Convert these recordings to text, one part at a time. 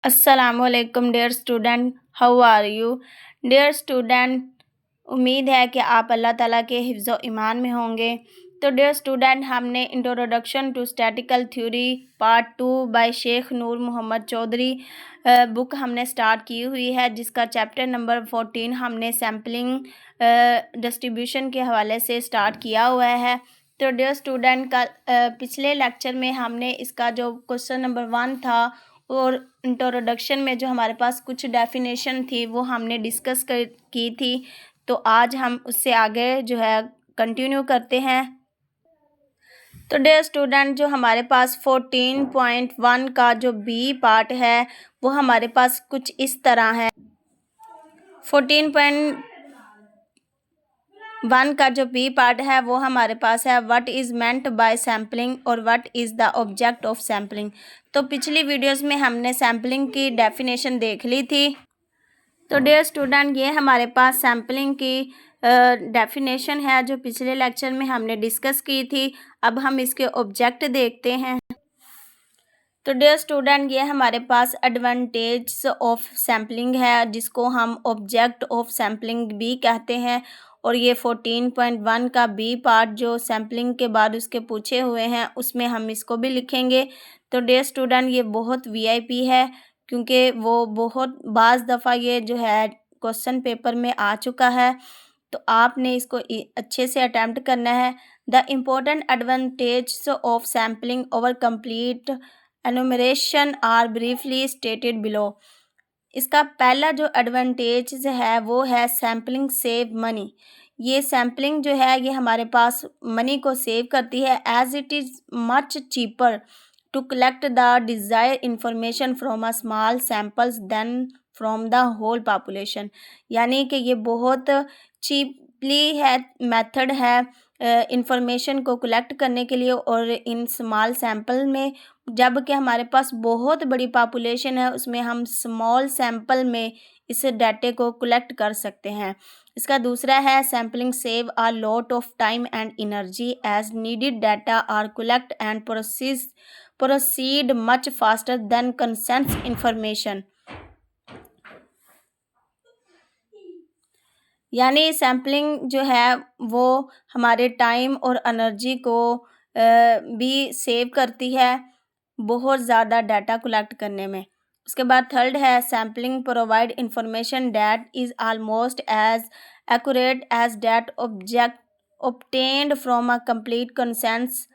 अस्सलामुअलैकुम dear student, how are you? Dear student, उम्मीद है कि आप अल्लाह ताला के हिफ्ज़ व ईमान में होंगे। तो डियर स्टूडेंट, हमने introduction to statical theory part 2 by Sheikh Noor Mohammad Chaudhary book हमने स्टार्ट की हुई है, जिसका चैप्टर नंबर 14 हमने सैम्पलिंग डिस्ट्रीब्यूशन के हवाले से स्टार्ट किया हुआ है। तो डियर स्टूडेंट, का पिछले लेक्चर में हमने इसका जो क्वेश्चन नंबर 1 था और इंट्रोडक्शन में जो हमारे पास कुछ डेफिनेशन थी वो हमने डिस्कस की थी। तो आज हम उससे आगे जो है कंटिन्यू करते हैं। तो डियर स्टूडेंट, जो हमारे पास 14.1 का जो बी पार्ट है वो हमारे पास कुछ इस तरह है। 14.1 का जो बी पार्ट है वो हमारे पास है what is meant by sampling और what is the object of sampling. तो पिछली वीडियोस में हमने सैम्पलिंग की डेफिनेशन देख ली थी। तो डियर स्टूडेंट, ये हमारे पास सैम्पलिंग की डेफिनेशन है जो पिछले लेक्चर में हमने डिस्कस की थी। अब हम इसके ऑब्जेक्ट देखते हैं। तो डियर स्टूडेंट, ये हमारे पास एडवांटेज ऑफ सैम्पलिंग है, जिसको हम ऑब्जेक्ट ऑफ सैम्पलिंग भी कहते हैं। और ये 14.1 का बी पार्ट जो सैम्पलिंग के बाद उसके पूछे हुए हैं उसमें हम इसको भी लिखेंगे। तो डियर स्टूडेंट, ये बहुत वीआईपी है, क्योंकि वो बहुत बाज़ दफ़ा ये जो है क्वेश्चन पेपर में आ चुका है। तो आपने इसको अच्छे से अटैम्प्ट करना है। The important advantage of sampling over complete enumeration are briefly stated below. इसका पहला जो एडवांटेज है वो है सैम्पलिंग सेव मनी। ये सैम्पलिंग जो है ये हमारे पास मनी को सेव करती है, as it is much cheaper to collect the desire information from a small samples than from the whole population. यानी कि ये बहुत चीपली है मेथड है इंफॉर्मेशन को कलेक्ट करने के लिए, और इन स्मॉल सैम्पल में जबकि हमारे पास बहुत बड़ी पॉपुलेशन है उसमें हम स्मॉल सैम्पल में इस डाटे को कलेक्ट कर सकते हैं। इसका दूसरा है sampling save a lot of time and energy as needed data are collect and proceed much faster than census information. यानी सैम्पलिंग जो है वो हमारे टाइम और एनर्जी को भी सेव करती है बहुत ज़्यादा डाटा कलेक्ट करने में। उसके बाद थर्ड है sampling provide information that is almost as accurate as that object obtained from a complete census.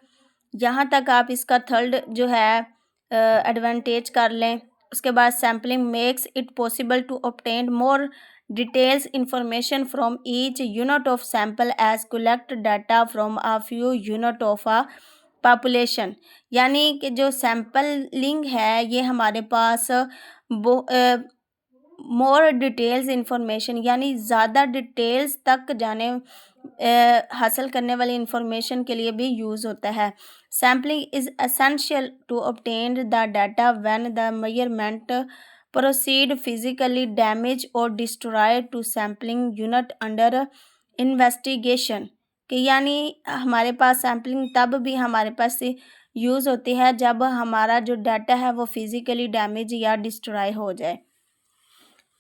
यहाँ तक आप इसका थर्ड जो है एडवांटेज कर लें। उसके बाद sampling makes it possible to obtain more details information from each unit of sample as collect data from a few unit of a population. यानी कि जो सैम्पलिंग है ये हमारे पास मोर डिटेल्स इंफॉर्मेशन यानी ज़्यादा डिटेल्स तक जाने हासिल करने वाली इंफॉर्मेशन के लिए भी यूज़ होता है। Sampling is essential to obtain the data when the measurement proceed physically damage और destroy to sampling unit under investigation. कि यानी हमारे पास सैम्पलिंग तब भी हमारे पास यूज़ होती है जब हमारा जो डाटा है वो फिजिकली डैमेज या डिस्ट्रॉय हो जाए।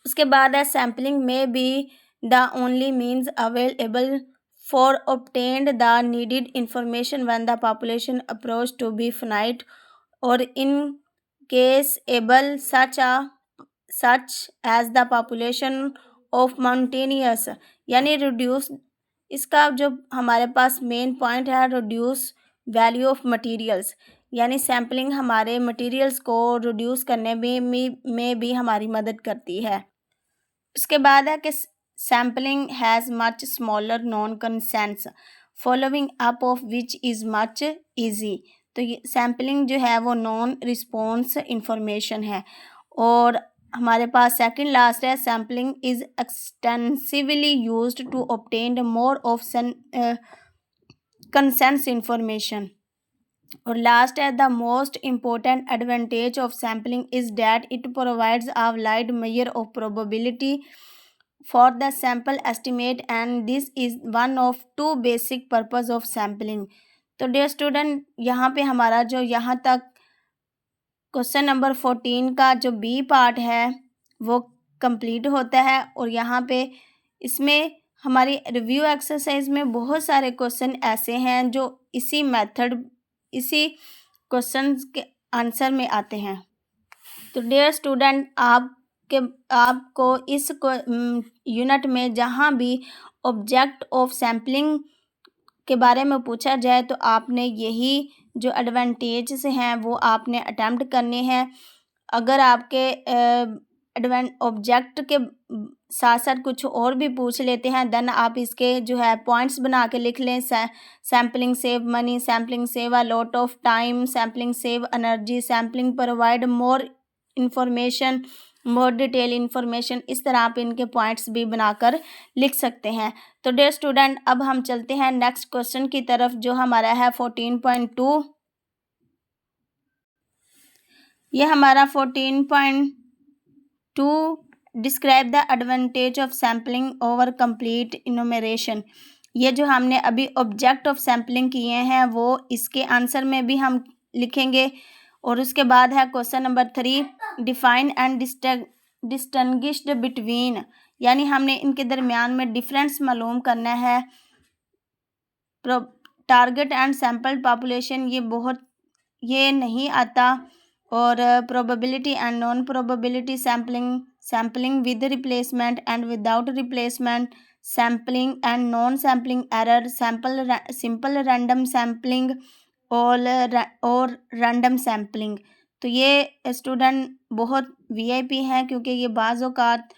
उसके बाद है सैम्पलिंग में be the only means available for obtained the needed information when the population approach to be finite or in case able such as the population of mountainous। यानी reduce, इसका जो हमारे पास मेन पॉइंट है reduce value of materials. यानी sampling हमारे materials को reduce करने में भी हमारी मदद करती है। उसके बाद है कि sampling has much smaller non conscience following up of which is much easy. तो ये सैम्पलिंग जो है वो नॉन रिस्पॉन्स इंफॉर्मेशन है। और हमारे पास सेकंड लास्ट है sampling is extensively used to obtain more of census information. और लास्ट है the most important advantage of sampling is that it provides a wide measure of probability for the sample estimate and this is one of two basic purpose of sampling. तो dear student, यहाँ पे हमारा जो यहाँ तक question number 14 का जो B part है वो कंप्लीट होता है। और यहाँ पे इसमें हमारी रिव्यू एक्सरसाइज में बहुत सारे क्वेश्चन ऐसे हैं जो इसी मेथड, इसी क्वेश्चन के आंसर में आते हैं। तो डियर स्टूडेंट, आपको इस यूनिट में जहाँ भी ऑब्जेक्ट ऑफ सैम्पलिंग के बारे में पूछा जाए तो आपने यही जो एडवांटेज हैं वो आपने अटेम्प्ट करने हैं। अगर आपके ऑब्जेक्ट के साथ साथ कुछ और भी पूछ लेते हैं देन आप इसके जो है पॉइंट्स बना के लिख लें। Sampling save money, sampling save a lot of time, sampling save energy, sampling provide more information, more detail information. इस तरह आप इनके पॉइंट्स भी बनाकर लिख सकते हैं। तो डियर स्टूडेंट, अब हम चलते हैं नेक्स्ट क्वेश्चन की तरफ जो हमारा है 14.2। ये हमारा 14.2 describe the advantage of sampling over complete enumeration. ये जो हमने अभी ऑब्जेक्ट ऑफ सैम्पलिंग किए हैं वो इसके आंसर में भी हम लिखेंगे। और उसके बाद है question number 3, define and distinguished between, यानी हमने इनके दरमियान में डिफरेंस मालूम करना है। टारगेट एंड सैम्पल पॉपुलेशन ये नहीं आता। और probability and non probability sampling, sampling with replacement and without replacement, sampling and non sampling error, simple random sampling और रैंडम सैम्पलिंग। तो ये स्टूडेंट बहुत वीआईपी हैं क्योंकि ये बाज़ औक़ात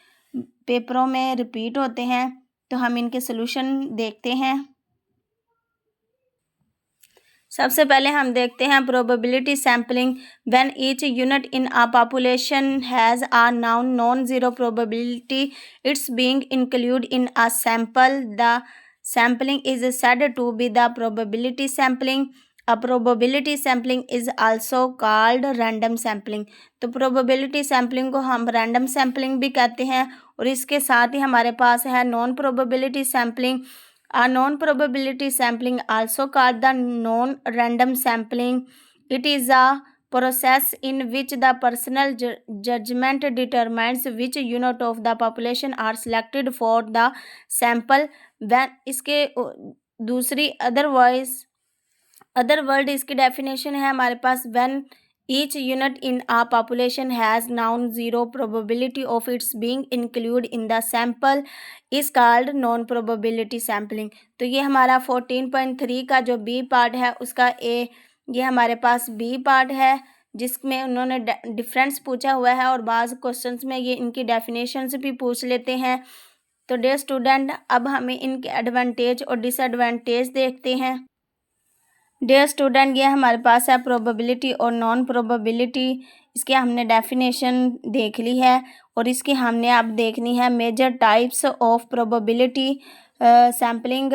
पेपरों में रिपीट होते हैं। तो हम इनके सॉल्यूशन देखते हैं। सबसे पहले हम देखते हैं probability sampling. When each unit in a population has a non zero probability its being include in a sample, the sampling is said to be the probability sampling. A probability sampling is also called random sampling. तो probability sampling को हम random sampling भी कहते हैं। और इसके साथ ही हमारे पास है non probability sampling. A non-probability sampling, also called the non-random sampling, it is a process in which the personal judgment determines which unit of the population are selected for the sample. When इसके दूसरी other word इसकी definition है हमारे पास, when each unit in a population has non-zero probability of its being included in the sample is called non-probability sampling। तो ये हमारा 14.3 का जो बी पार्ट है उसका ये हमारे पास बी पार्ट है जिसमें उन्होंने डिफरेंस पूछा हुआ है और बाज़ क्वेश्चंस में ये इनकी डेफिनेशंस भी पूछ लेते हैं। तो डियर स्टूडेंट, अब हमें इनके एडवांटेज और डिसएडवांटेज देखते हैं। डियर स्टूडेंट, ये हमारे पास है प्रोबेबिलिटी और नॉन प्रोबेबिलिटी। इसकी हमने डेफिनेशन देख ली है और इसकी हमने अब देखनी है major types of probability sampling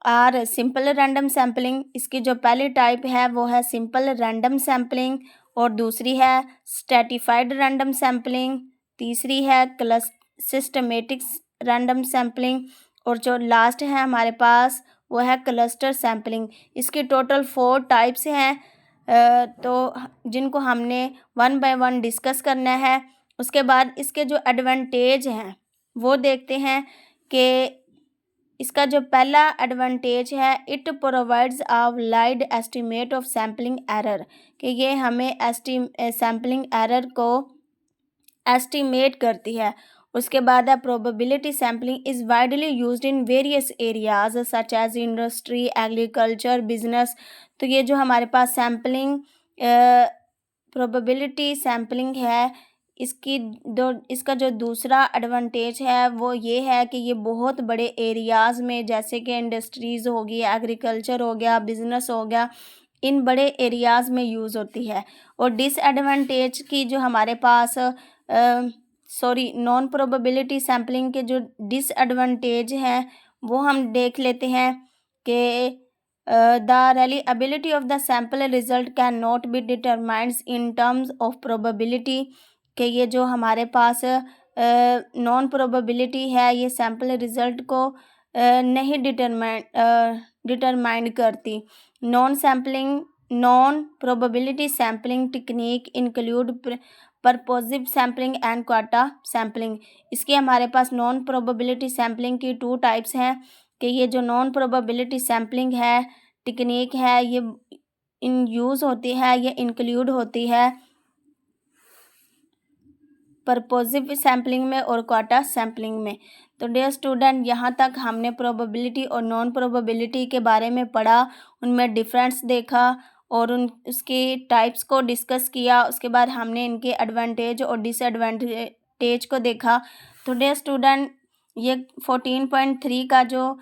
are simple random sampling. इसकी जो पहली टाइप है वो है सिंपल रैंडम सैम्पलिंग और दूसरी है स्ट्रैटिफाइड रैंडम सैम्पलिंग, तीसरी है सिस्टमेटिक रैंडम सैम्पलिंग और जो लास्ट है हमारे पास वो है क्लस्टर सैम्पलिंग। इसकी टोटल 4 टाइप्स हैं तो जिनको हमने 1 बाय 1 डिस्कस करना है। उसके बाद इसके जो एडवांटेज हैं वो देखते हैं कि इसका जो पहला एडवांटेज है, it provides a wide estimate of sampling error, कि ये हमें सैम्पलिंग एरर को एस्टीमेट करती है। उसके बाद है probability sampling is widely used in various areas such as industry, agriculture, business. तो ये जो हमारे पास सैम्पलिंग प्रोबेबिलिटी सैम्पलिंग है इसका जो दूसरा एडवांटेज है वो ये है कि ये बहुत बड़े एरियाज़ में जैसे कि इंडस्ट्रीज़ हो गई, एग्रीकल्चर हो गया, बिजनेस हो गया, इन बड़े एरियाज़ में यूज़ होती है। और डिसएडवांटेज की जो हमारे पास नॉन प्रोबेबिलिटी सैम्पलिंग के जो डिसएडवांटेज हैं वो हम देख लेते हैं कि the reliability of the sample result can not be determined in terms of probability, कि ये जो हमारे पास नॉन प्रोबेबिलिटी है ये सैम्पल रिजल्ट को नहीं डिटरमाइन करती। Non sampling non probability sampling technique include purposive sampling and quota sampling. इसके हमारे पास नॉन प्रोबेबिलिटी सैम्पलिंग की 2 टाइप्स हैं कि ये जो नॉन प्रोबेबिलिटी सैम्पलिंग है टेक्निक है ये इन यूज़ होती है, ये इंक्लूड होती है परपोजिव सैम्पलिंग में और क्वाटा सैम्पलिंग में। तो डियर स्टूडेंट, यहाँ तक हमने प्रोबेबिलिटी और नॉन प्रोबेबिलिटी के बारे में पढ़ा, उनमें डिफरेंस देखा और उसके टाइप्स को डिस्कस किया। उसके बाद हमने इनके एडवांटेज और डिसएडवांटेज को देखा। तो डियर स्टूडेंट, ये 14.3 का जो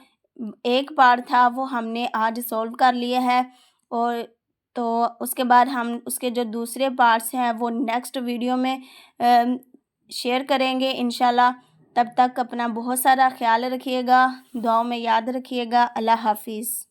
एक पार्ट था वो हमने आज सॉल्व कर लिया है और तो उसके बाद हम उसके जो दूसरे पार्ट्स हैं वो नेक्स्ट वीडियो में शेयर करेंगे इंशाल्लाह। तब तक अपना बहुत सारा ख्याल रखिएगा, दुआओं में याद रखिएगा। अल्लाह हाफिज़।